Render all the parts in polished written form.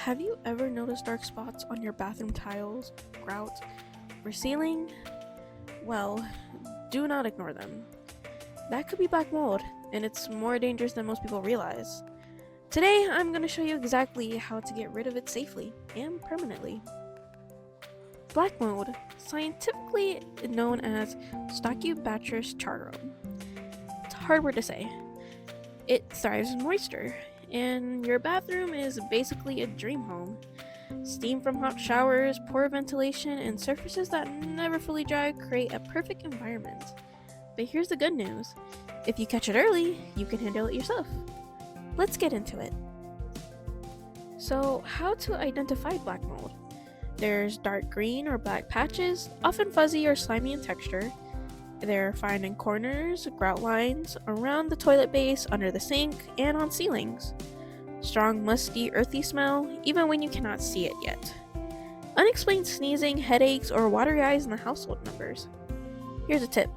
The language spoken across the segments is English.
Have you ever noticed dark spots on your bathroom tiles, grout, or ceiling? Well, do not ignore them. That could be black mold, and it's more dangerous than most people realize. Today, I'm going to show you exactly how to get rid of it safely and permanently. Black mold, scientifically known as Stachybotrys chartarum. It's a hard word to say. It thrives in moisture, and your bathroom is basically a dream home. Steam from hot showers, poor ventilation, and surfaces that never fully dry create a perfect environment. But here's the good news. If you catch it early, you can handle it yourself. Let's get into it. So, how to identify black mold? There's dark green or black patches, often fuzzy or slimy in texture. They're found in corners, grout lines, around the toilet base, under the sink, and on ceilings. Strong, musty, earthy smell, even when you cannot see it yet. Unexplained sneezing, headaches, or watery eyes in the household members. Here's a tip.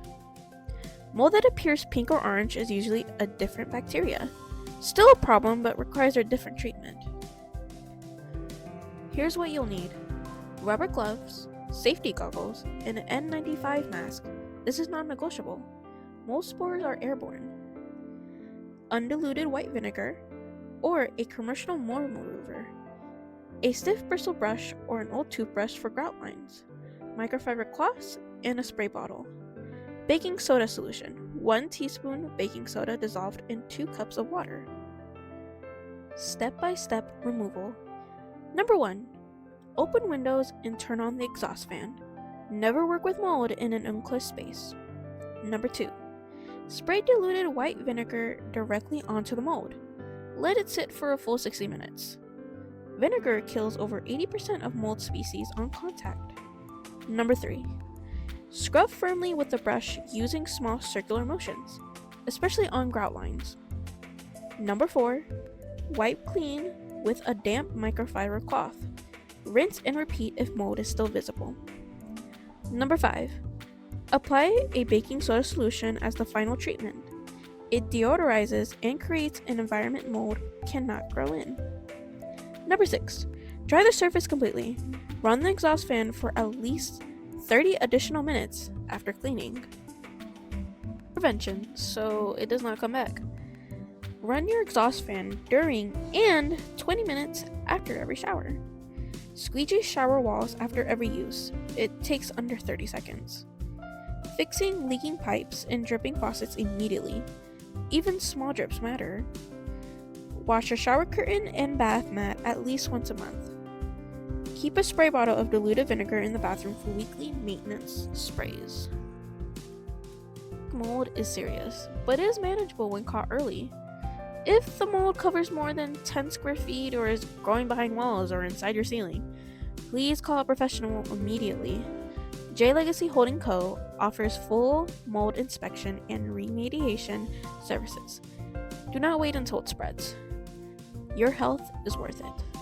Mold that appears pink or orange is usually a different bacteria. Still a problem, but requires a different treatment. Here's what you'll need. Rubber gloves, safety goggles, and an N95 mask. This is non-negotiable. Mold spores are airborne. Undiluted white vinegar, or a commercial mold remover. A stiff bristle brush or an old toothbrush for grout lines. Microfiber cloths, and a spray bottle. Baking soda solution. 1 teaspoon baking soda dissolved in 2 cups of water. Step-by-step removal. Number 1. Open windows and turn on the exhaust fan. Never work with mold in an enclosed space. Number 2. Spray diluted white vinegar directly onto the mold. Let it sit for a full 60 minutes. Vinegar kills over 80% of mold species on contact. Number 3. Scrub firmly with the brush using small circular motions, especially on grout lines. Number 4. Wipe clean with a damp microfiber cloth. Rinse and repeat if mold is still visible. Number 5. Apply a baking soda solution as the final treatment. It deodorizes and creates an environment mold cannot grow in. Number 6. Dry the surface completely. Run the exhaust fan for at least 30 additional minutes after cleaning. Prevention, so it does not come back. Run your exhaust fan during and 20 minutes after every shower. Squeegee shower walls after every use. It takes under 30 seconds. Fixing leaking pipes and dripping faucets immediately. Even small drips matter. Wash your shower curtain and bath mat at least once a month. Keep a spray bottle of diluted vinegar in the bathroom for weekly maintenance sprays. Mold is serious, but is manageable when caught early. If the mold covers more than 10 square feet or is growing behind walls or inside your ceiling, please call a professional immediately. J Legacy Holding Co. offers full mold inspection and remediation services. Do not wait until it spreads. Your health is worth it.